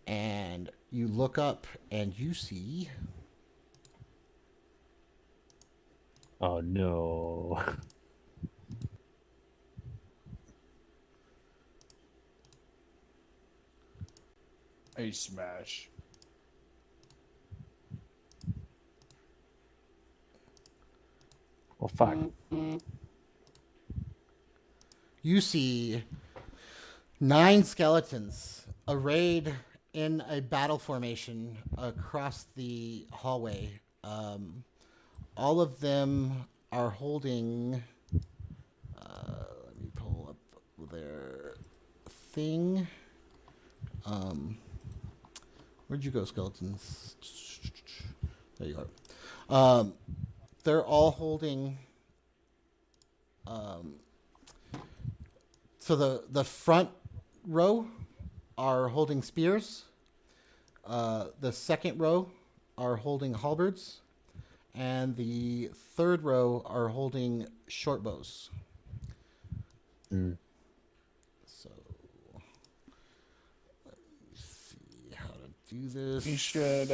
and you look up and you see Oh no. A smash. Well, fuck. you see 9 skeletons arrayed in a battle formation across the hallway. All of them are holding. Let me pull up their thing. Where'd you go, skeletons? There you are. They're all holding. So the front row are holding spears. The second row are holding halberds, and the third row are holding short bows. Mm. So let me see how to do this. We should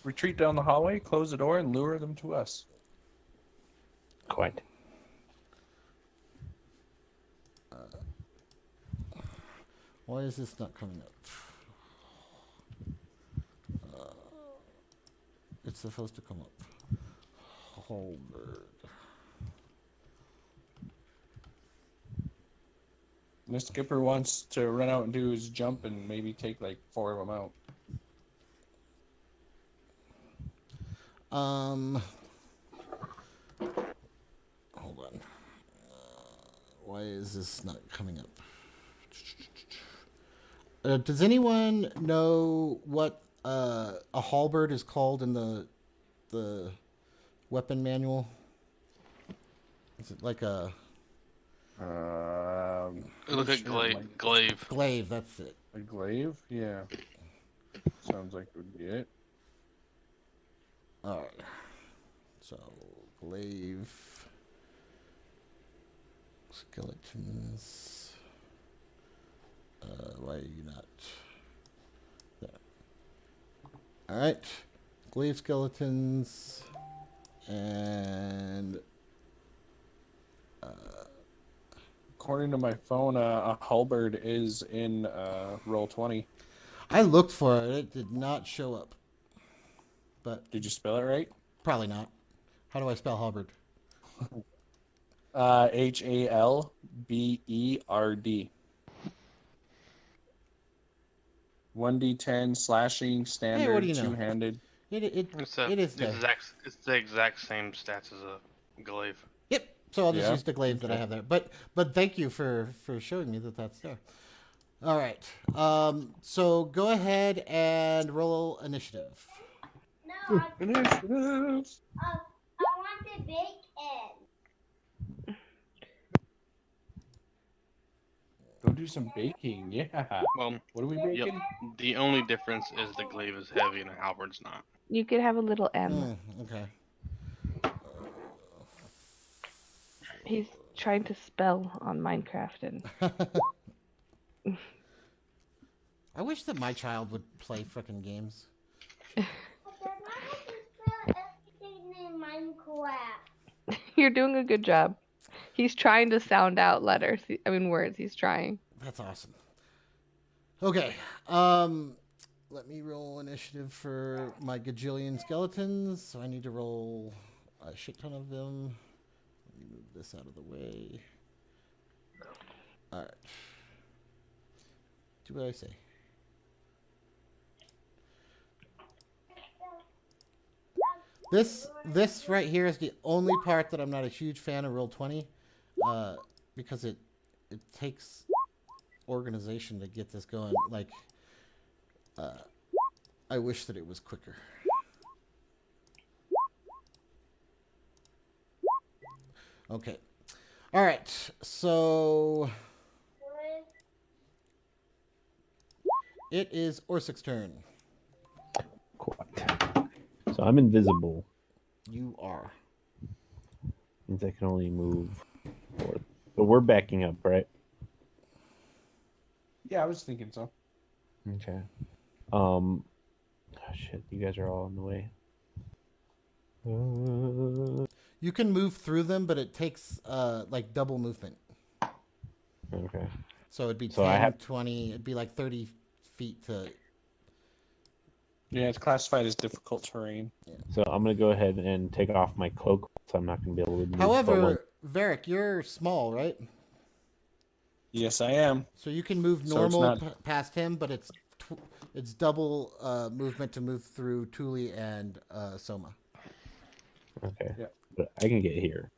retreat down the hallway, close the door, and lure them to us. Quite. Why is this not coming up? It's supposed to come up. Halberd. The skipper wants to run out and do his jump and maybe take like 4 of them out. Hold on. Why is this not coming up? Does anyone know what a halberd is called in the weapon manual? Is it like a Look at glaive. glaive? That's it. A glaive? Yeah. Sounds like it would be it. All right. So glaive skeletons. Why are you not? There. All right. Glaive skeletons and According to my phone, a halberd is in roll 20. I looked for it. It did not show up. But Did you spell it right? probably not. How do I spell halberd? Halberd. 1d10 slashing, Hey, standard, what do you know? two-handed. It's the It is the it's the exact same stats as a glaive. Yep. So I'll just Yeah? use the glaive that I Okay. have there. But thank you for showing me that that's there. All right. So go ahead and roll initiative. No, Initiative. I want the bacon. Go do some baking. Yeah. Well, What are we yep. baking? The only difference is the glaive is heavy and the halberd's not. You could have a little M. Okay. He's trying to spell on Minecraft and I wish that my child would play frickin' games. But they're not to spell everything in Minecraft. you're doing a good job. He's trying to sound out letters. Words. He's trying. That's awesome. Okay. Let me roll initiative for my gajillion skeletons. So I need to roll a shit ton of them. Let me move this out of the way. All right. Do what I say. This right here is the only part that I'm not a huge fan of Roll20, because it takes organization to get this going. Like, I wish that it was quicker. Okay. All right. So it is Orsik's turn. Quite. So I'm invisible. You are. Means I can only move forward. But we're backing up, right? Yeah, I was thinking so. Okay. Oh shit, you guys are all in the way. You can move through them, but it takes like double movement. Okay. So it'd be So 10, I have- 20, it'd be like 30 feet to. Yeah, it's classified as difficult terrain. So I'm gonna go ahead and take off my cloak, so I'm not gonna be able to move. However, Varric, you're small, right? Yes, I am. So you can move So it's normal not- past him, but it's double movement to move through Tuli and Soma. Okay. Yeah. But I can get here.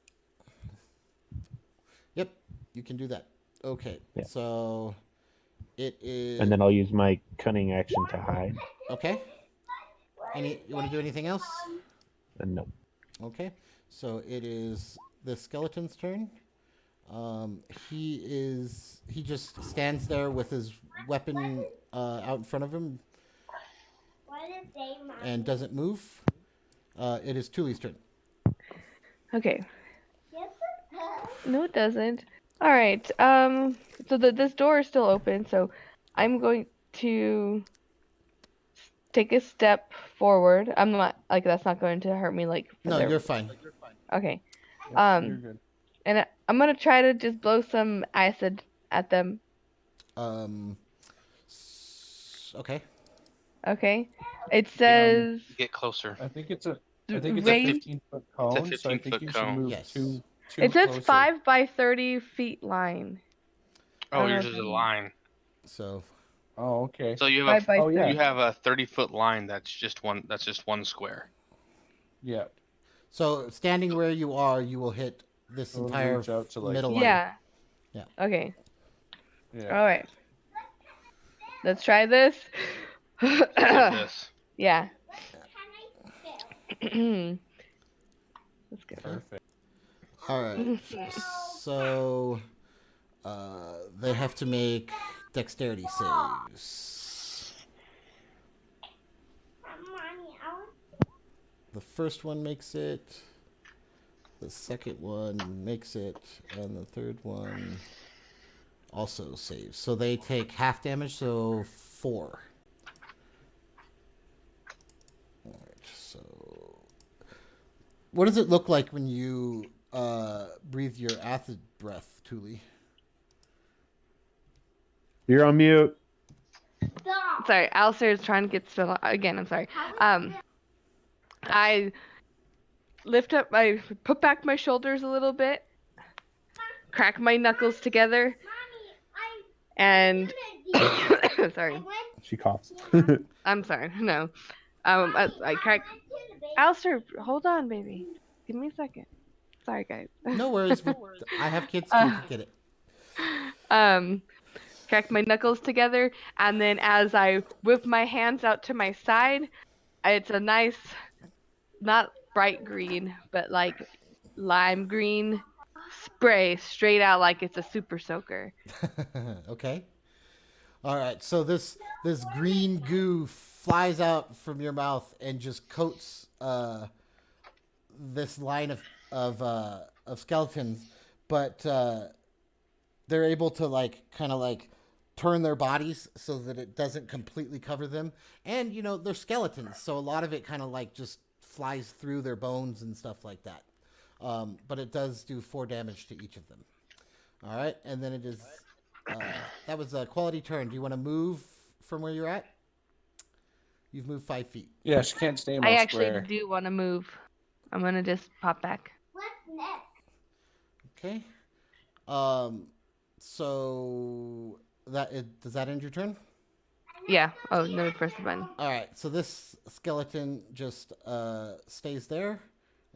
Yep, you can do that. Okay, Yeah. so it is. And then I'll use my cunning action to hide. Okay. You want to do anything else? And no. Okay, so it is the skeleton's turn. He just stands there with his weapon out in front of him What is they, Mommy? and doesn't move. It is Tuli's turn. Okay. Yes, it does. No, it doesn't. All right. So this door is still open, so I'm going to take a step forward. I'm not like that's not going to hurt me like. for No, their- you're fine. Okay. Yep, you're good. And I'm gonna try to just blow some acid at them. Okay. Okay. It says Get closer. I think it's a range. 15-foot cone, so I 15-foot think you should cone. move Yes. two It says closer. 5 by 30 feet line. I Oh, don't know yours if is a I'm- line. So Oh, okay. So you 5 have by Oh, yeah. you have a 30-foot line that's just one square. Yeah. standing where you are, you will hit this So it'll entire reach out to, like- middle line. Yeah. Yeah. Okay. Yeah. All right. Let's try this. Like this. Yeah. Can Let's go. Perfect. All right. So they have to make dexterity saves. Mommy, I want The first one makes it. The second one makes it, and the third one also saves. So they take half damage, so 4. All right. So, what does it look like when you breathe your acid breath, Tuli? You're on mute. stop. Sorry, Alistair is trying to get still again. I'm sorry. I put back my shoulders a little bit, crack my knuckles together, Mommy, and I sorry, went She coughs. I'm sorry. No, I crack. to the baby. Alistair, hold on, baby. Give me a second. Sorry, guys. No worries. I have kids too. Get it. Crack my knuckles together, and then as I whip my hands out to my side, it's a nice, not bright green, but like lime green spray straight out like it's a super soaker. Okay. All right. So this green goo flies out from your mouth and just coats this line of skeletons, but they're able to kind of turn their bodies so that it doesn't completely cover them. And they're skeletons, so a lot of it kind of just flies through their bones and stuff like that. But it does do 4 damage to each of them. All right, and then it is that was a quality turn. Do you want to move from where you're at? You've moved 5 feet. Yeah, she can't stay in my I actually square. do want to move. I'm gonna just pop back. What's next? Okay. So does that end your turn? Yeah. Oh, let me press the button. All right. So this skeleton just stays there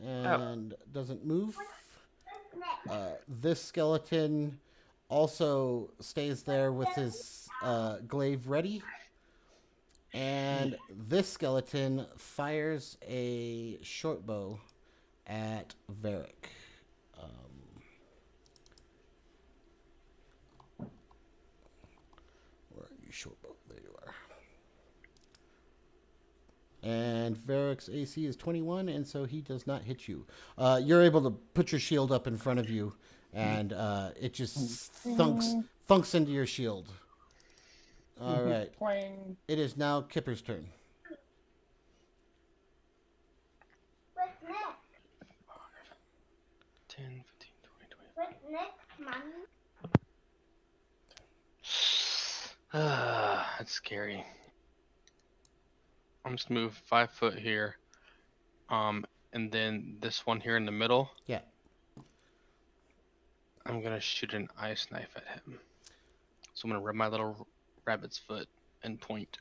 and doesn't move. This skeleton also stays there with his glaive ready. And this skeleton fires a short bow at Varric. Where are you, short bow? There you are. And Varric's AC is 21, and so he does not hit you. You're able to put your shield up in front of you, and it just thunks into your shield. All right. Twang. It is now Kipper's turn. What's next? 10, 15, 20, 20. What's next, Mommy? That's scary. I'm just gonna move 5 foot here. And then this one here in the middle, Yeah. I'm gonna shoot an ice knife at him. So I'm gonna rub my little rabbit's foot and point.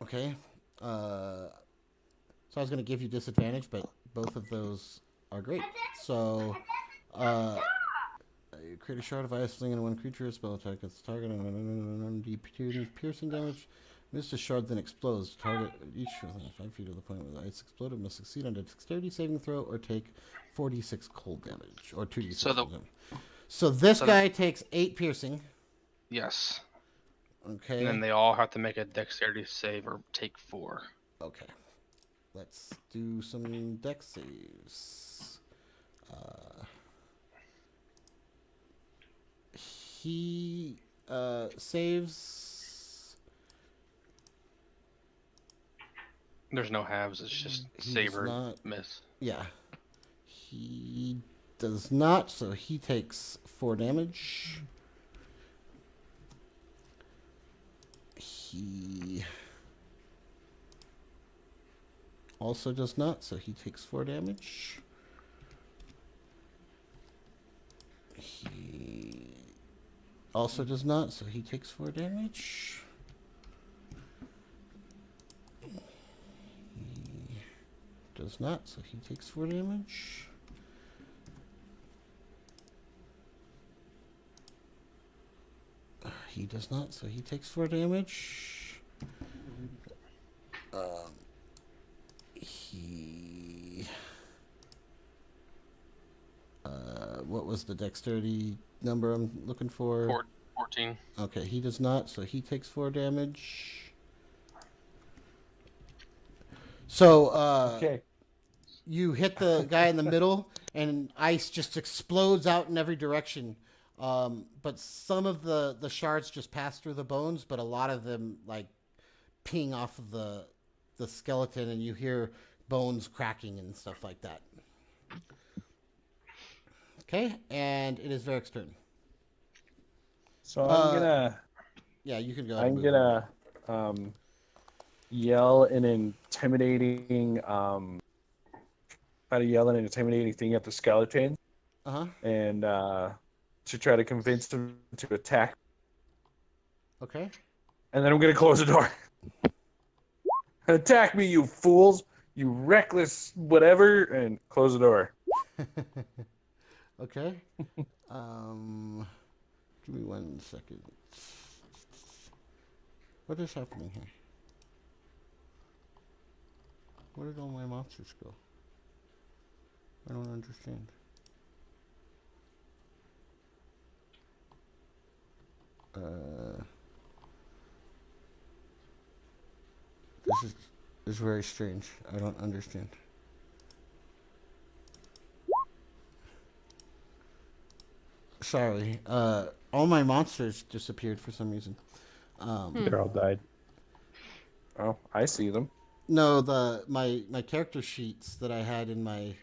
Okay. So I was going to give you disadvantage, but both of those are great. So, you create a shard of ice sling in one creature, spell attack against the target, and piercing damage. Missed a shard, then explodes. Target each within 5 feet of the point where the ice exploded must succeed on a dexterity saving throw or take 4d6 cold damage, or 2d6 So the- cold damage. So this so the- guy takes 8 piercing. Yes. Okay. And then they all have to make a dexterity save or take 4. Okay. Let's do some dex saves. He saves. There's no halves, it's just He save does or not- miss. Yeah. He does not, so he takes 4 damage. He also does not, so he takes 4 damage. He also does not, so he takes 4 damage. He does not, so he takes 4 damage. He does not, so he takes 4 damage. He. What was the dexterity number I'm looking for? 14. Okay, he does not, so he takes 4 damage. So, Okay. you hit the guy in the middle, and ice just explodes out in every direction. But some of the shards just pass through the bones, but a lot of them like ping off of the skeleton, and you hear bones cracking and stuff like that. Okay, and it is Varric's turn. So I'm gonna Yeah, you can go. Ahead and I'm move gonna yell an intimidating try to yell an intimidating thing at the skeleton and to try to convince them to attack. Okay. And then I'm gonna close the door. Attack me, you fools! You reckless whatever, and close the door. Okay. Give me 1 second. What is happening here? Where did all my monsters go? I don't understand. This is very strange. I don't understand. Sorry. All my monsters disappeared for some reason. They're all died. Oh, I see them. No, my character sheets that I had in my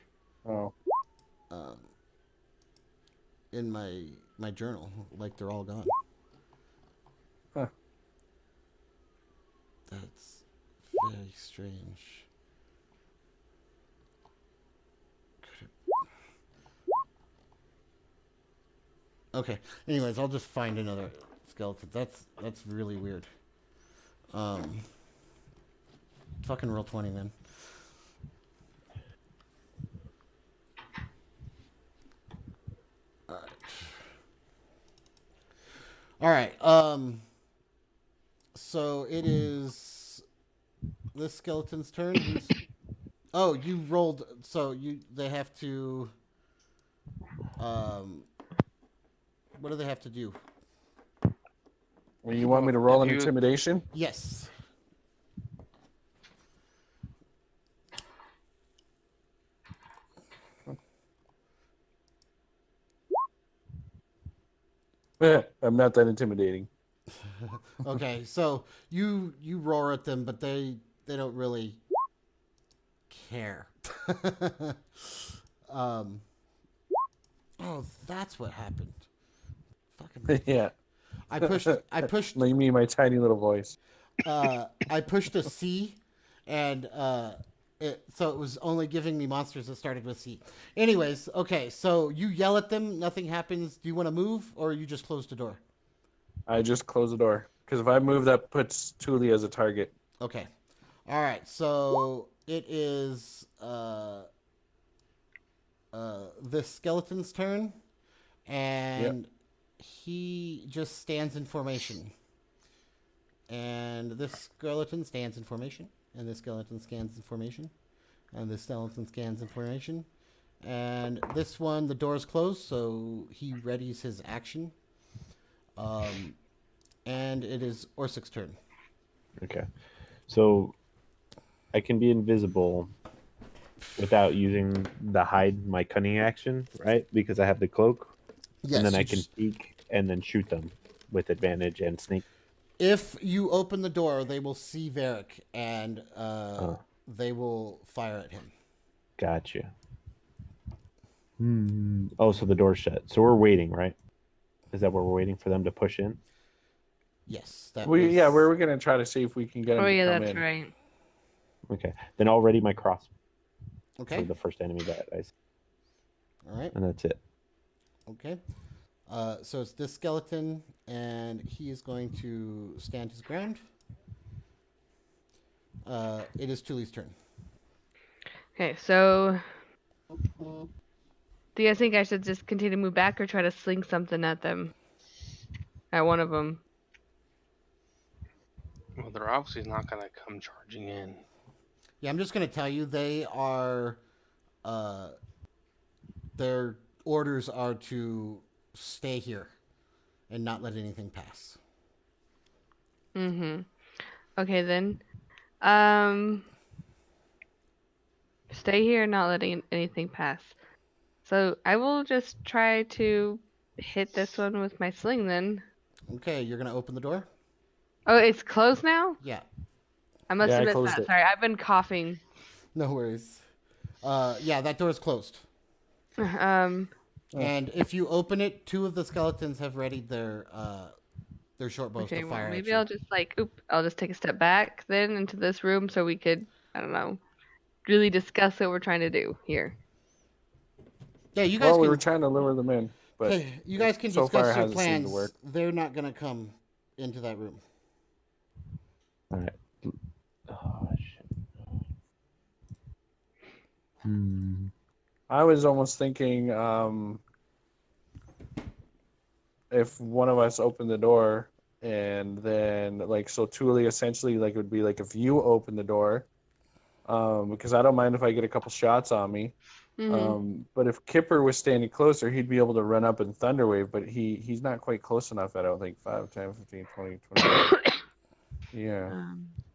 Oh, my journal, like they're all gone. Huh. That's very strange. Okay. Anyways, I'll just find another skeleton. That's really weird. Fucking roll 20, man. All right. So it is this skeleton's turn. Oh, you rolled. So they have to. What do they have to do? well, you want me to roll an If you- intimidation? Yes. I'm not that intimidating. Okay, so you roar at them, but they don't really care. um. Oh, that's what happened. Fucking. Yeah. I pushed. I pushed. Like me, my tiny little voice. I pushed a C, and so it was only giving me monsters that started with C. Anyways, okay, so you yell at them, nothing happens. Do you want to move, or you just close the door? I just close the door because if I move, that puts Tuli as a target. Okay. All right. So it is this skeleton's turn, Yep. and he just stands in formation. And this skeleton stands in formation, and this skeleton scans in formation, and this skeleton scans in formation, and this one, the door's closed, so he readies his action. And it is Orsik's turn. Okay. So I can be invisible without using the hide my cunning action, right? Because I have the cloak. Yes. And then I can peek and then shoot them with advantage and sneak. If you open the door, they will see Varric, and they will fire at him. Gotcha. Oh, so the door's shut. So we're waiting, right? Is that where we're waiting for them to push in? Yes. We're gonna try to see if we can get them Oh to yeah, come that's in. right. Okay. Then I'll ready my cross Okay. for the first enemy that I see. All right. And that's it. Okay. So it's this skeleton, and he is going to stand his ground. It is Tuli's turn. Okay, so do you guys think I should just continue to move back or try to sling something at them? At one of them. Well, they're obviously not gonna come charging in. Yeah, I'm just going to tell you they are. Their orders are to stay here and not let anything pass. Mm-hmm. Okay then. Stay here, not letting anything pass. So I will just try to hit this one with my sling then. Okay, you're going to open the door? Oh, it's closed now? Yeah, I must Yeah, have I missed closed that. it. Sorry, I've been coughing. no worries. Yeah, that door is closed. Um, And if you open it, two of the skeletons have readied their short bows okay, to well fire maybe at you. I'll just I'll just take a step back then into this room so we could, I don't know, really discuss what we're trying to do here. Yeah, you guys Well, can. we were trying to lure them in, but Hey, you guys can so far discuss it your hasn't seemed to plans. work. They're not going to come into that room. All right. Oh, shit. I was almost thinking if one of us opened the door and then so Tuli essentially it would be like if you open the door, because I don't mind if I get a couple shots on me. But if Kipper was standing closer, he'd be able to run up and Thunderwave, but he's not quite close enough, I don't think. 5, 10, 15, 20, 25. Yeah.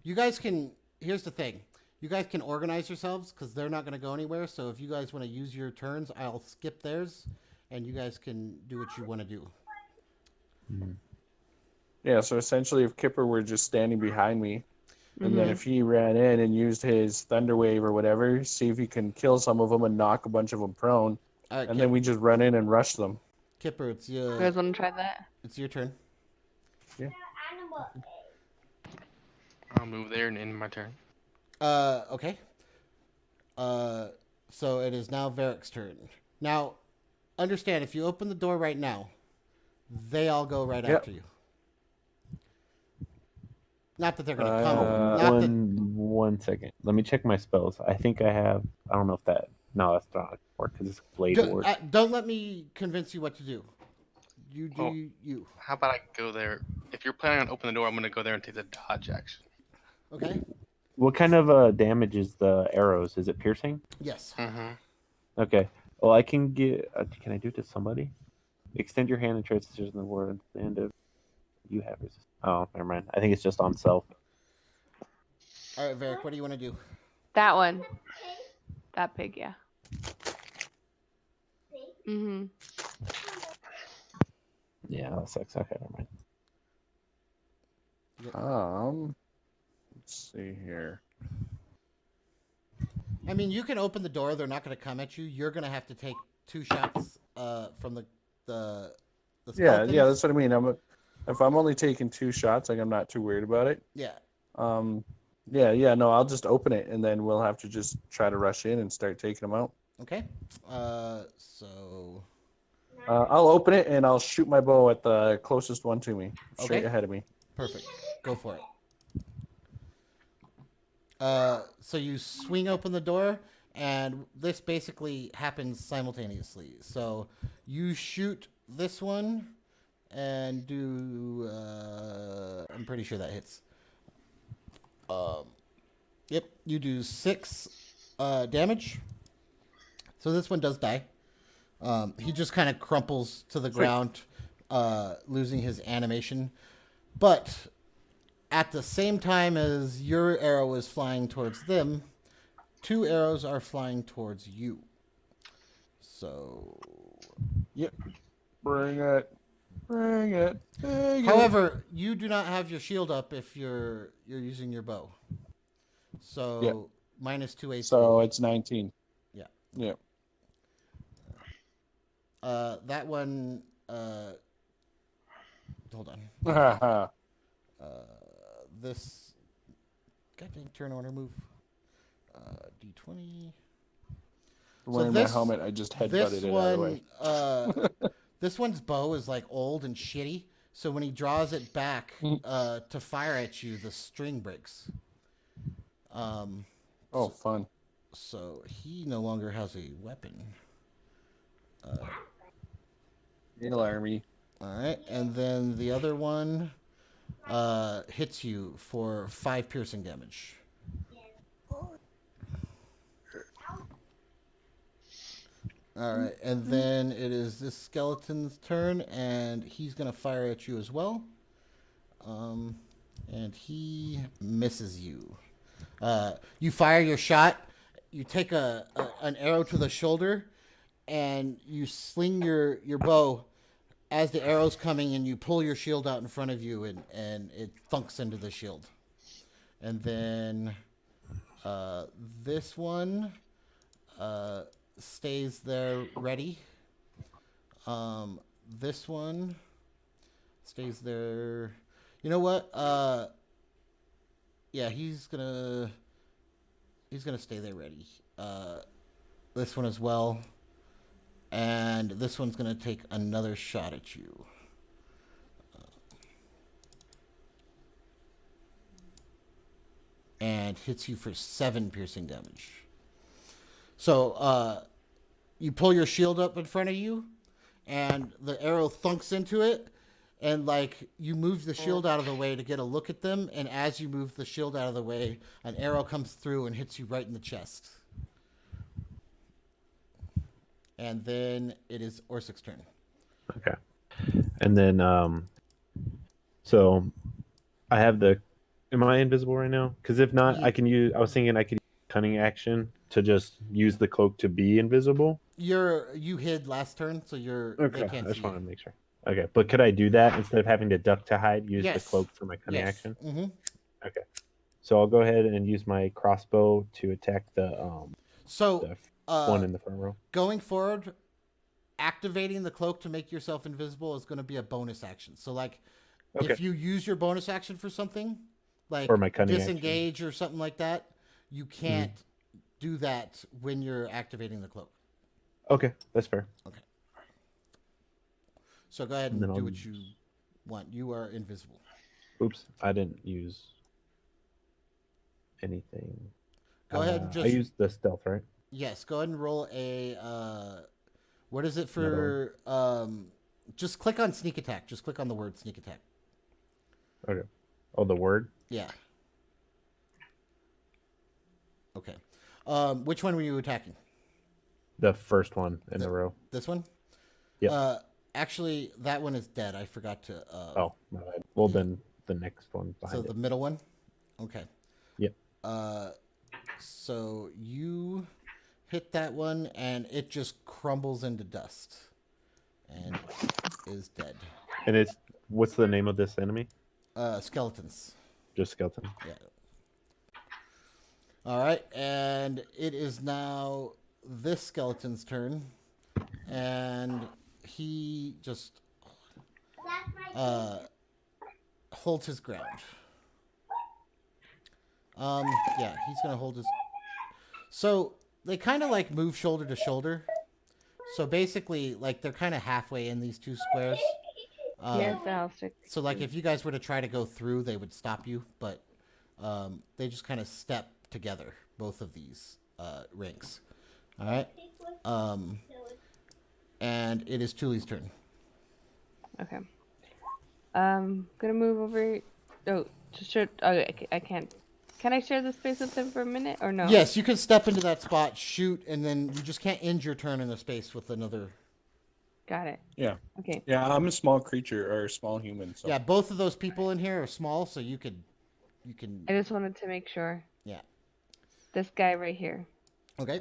You guys can. Here's the thing. You guys can organize yourselves because they're not going to go anywhere. So if you guys want to use your turns, I'll skip theirs, and you guys can do what you want to do. Yeah, so essentially if Kipper were just standing behind me, and then if he ran in and used his Thunder Wave or whatever, see if he can kill some of them and knock a bunch of them prone, All right, and then we just run in and rush them. Kipper, it's You guys want to try that? it's your turn. I'll move there and end my turn. Okay. So it is now Varric's turn. Now, understand if you open the door right now, they all go right after you. Not that they're gonna come. One second. Let me check my spells. I think I have. I don't know if that. No, that's not work because it's blade ward. Don't let me convince you what to do. You do Oh. you. How about I go there? If you're planning on opening the door, I'm gonna go there and take the dodge action. Okay. What kind of damage is the arrows? Is it piercing? Yes. Mm-hmm. Okay. Well, I can get. Can I do it to somebody? Extend your hand and trace the scissors in the ward at the end of. You have resistance. Oh, never mind. I think it's just on self. All right, Varric, what do you want to do? That one. That pig, yeah. Yeah, that sucks. Okay, never mind. Yep. Let's see here. I mean, you can open the door. They're not going to come at you. You're going to have to take 2 shots from the skeletons. Yeah, that's what I mean. If I'm only taking 2 shots, like I'm not too worried about it. Yeah. No, I'll just open it and then we'll have to just try to rush in and start taking them out. Okay. So. I'll open it and I'll shoot my bow at the closest one to me, straight ahead of me. Perfect. Go for it. So you swing open the door, and this basically happens simultaneously. So you shoot this one, and do. I'm pretty sure that hits. Yep, you do 6 damage. So this one does die. He just kind of crumples to the ground, losing his animation. But at the same time as your arrow is flying towards them, 2 arrows are flying towards you. So. Yep. Bring it. Bring it. However, you do not have your shield up if you're using your bow. So minus 2 AC. So it's 19. Yeah. Yep. That one. Hold on. This. Goddamn turn order move. D20. Wearing my helmet, I just headbutted it out of the way. This one's bow is like old and shitty, so when he draws it back to fire at you, the string breaks. Fun. So he no longer has a weapon. Army. All right, and then the other one hits you for 5 piercing damage. All right, and then it is this skeleton's turn, and he's going to fire at you as well. And he misses you. You fire your shot, you take an arrow to the shoulder, and you sling your bow as the arrow's coming, and you pull your shield out in front of you, and it thunks into the shield. And then this one stays there ready. This one stays there. You know what? Yeah, he's gonna stay there ready. This one as well. And this one's gonna take another shot at you. And hits you for 7 piercing damage. So you pull your shield up in front of you, and the arrow thunks into it, and like you move the shield out of the way to get a look at them, and as you move the shield out of the way, an arrow comes through and hits you right in the chest. And then it is Orsik's turn. Okay. And then so I have the. Am I invisible right now? Because if not, I can use. I was thinking I could use cunning action to just use the cloak to be invisible. You hid last turn, so Okay. They can't I just see want to you. make sure. Okay, but could I do that instead of having to duck to hide? Use the cloak for my cunning action. Mm-hmm. Okay. So I'll go ahead and use my crossbow to attack the one in the front row. Going forward, activating the cloak to make yourself invisible is going to be a bonus action. So like, if you use your bonus action for something, like or my cunning disengage action. or something like that, you can't do that when you're activating the cloak. Okay, that's fair. Okay. So go ahead and do what you want. You are invisible. Oops, I didn't use anything. Go ahead and just. I used the stealth, right? Yes. Go ahead and roll a. What is it for? Just click on sneak attack. Just click on the word sneak attack. Okay. Oh, the word? Yeah. Okay. Which one were you attacking? The first one in the row. This one? Yeah. Actually, that one is dead. I forgot to. Oh, my bad. Well, then the next one behind the middle one? Okay. Yep. So you hit that one, and it just crumbles into dust and is dead. And what's the name of this enemy? Skeletons. Just skeleton. Yeah. All right, and it is now this skeleton's turn, and he just holds his ground. Yeah, he's gonna hold his. So they kind of like move shoulder to shoulder. So basically, like they're kind of halfway in these two squares. Yes, I'll stick. So like if you guys were to try to go through, they would stop you, but they just kind of step together, both of these rings. All right. And it is Tuli's turn. Okay. Gonna move over. Oh, to share. Oh, I can't. Can I share the space with him for a minute or no? Yes, you can step into that spot, shoot, and then you just can't end your turn in the space with another. Got it. Yeah. Okay. Yeah, I'm a small creature or a small human. So. Yeah, both of those people in here are small, so you can. I just wanted to make sure. Yeah. This guy right here. Okay.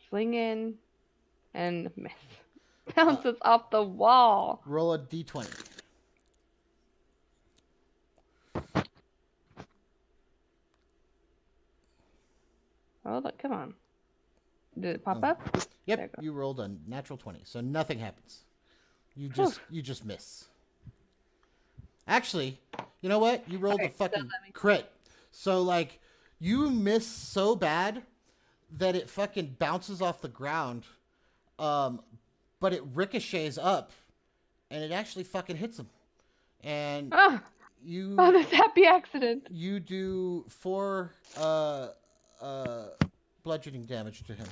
Fling in and miss. Bounces off the wall. Roll a d20. Oh, look, come on. Did it pop up? There Yep, you go. you rolled a natural 20, so nothing happens. You just miss. Actually, you know what? You rolled a fucking crit. So like you miss so bad that it fucking bounces off the ground. But it ricochets up and it actually fucking hits him. And Oh, this happy accident. you do 4 bludgeoning damage to him.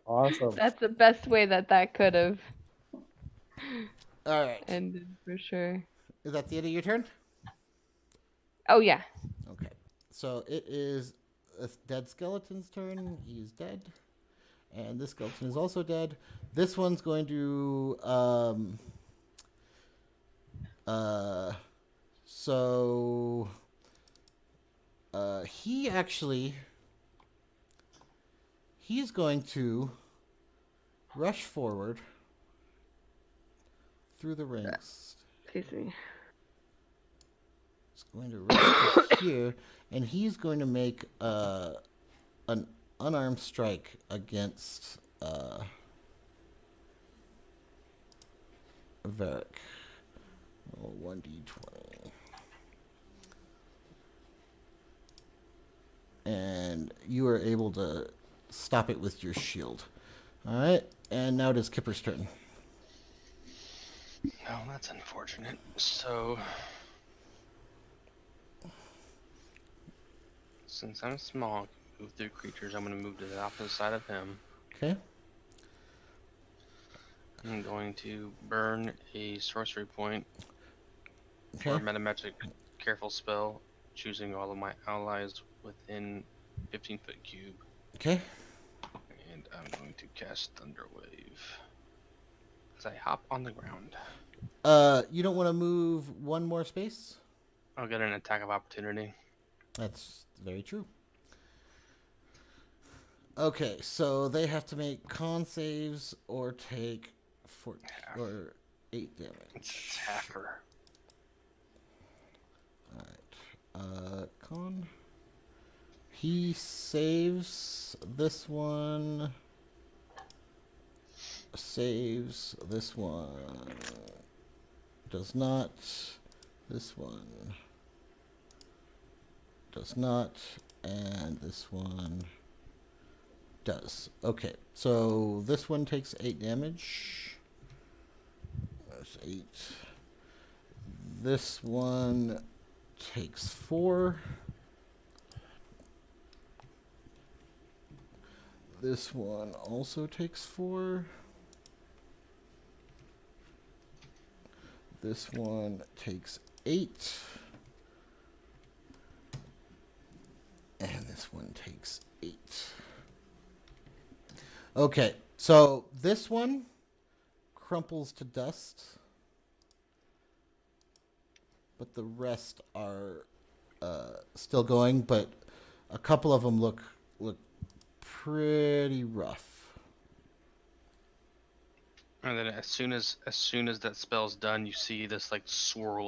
Awesome. That's the best way that could have All right. ended for sure. Is that the end of your turn? Oh yeah. Okay. So it is a dead skeleton's turn. He is dead. And this skeleton is also dead. This one's going to he's going to rush forward through the rings. Excuse me. He's going to rush to here, and he's going to make an unarmed strike against Varric. Roll 1d20. And you are able to stop it with your shield. All right, and now it is Kipper's turn. No, that's unfortunate. So, since I'm small, move through creatures, I'm going to move to the opposite side of him. Okay. I'm going to burn a sorcery point Okay. or metamagic careful spell, choosing all of my allies within 15-foot cube. Okay. And I'm going to cast Thunderwave as I hop on the ground. You don't want to move one more space? I'll get an attack of opportunity. That's very true. Okay, so they have to make con saves or take 8 damage. It's half her. Alright. Con. He saves this one. Saves this one. Does not. This one. Does not. And this one does. Okay, so this one takes 8 damage. That's 8. This one takes 4. This one also takes 4. This one takes 8. And this one takes 8. Okay, so this one crumples to dust. But the rest are still going, but a couple of them look pretty rough. And then as soon as that spell's done, you see this like swirl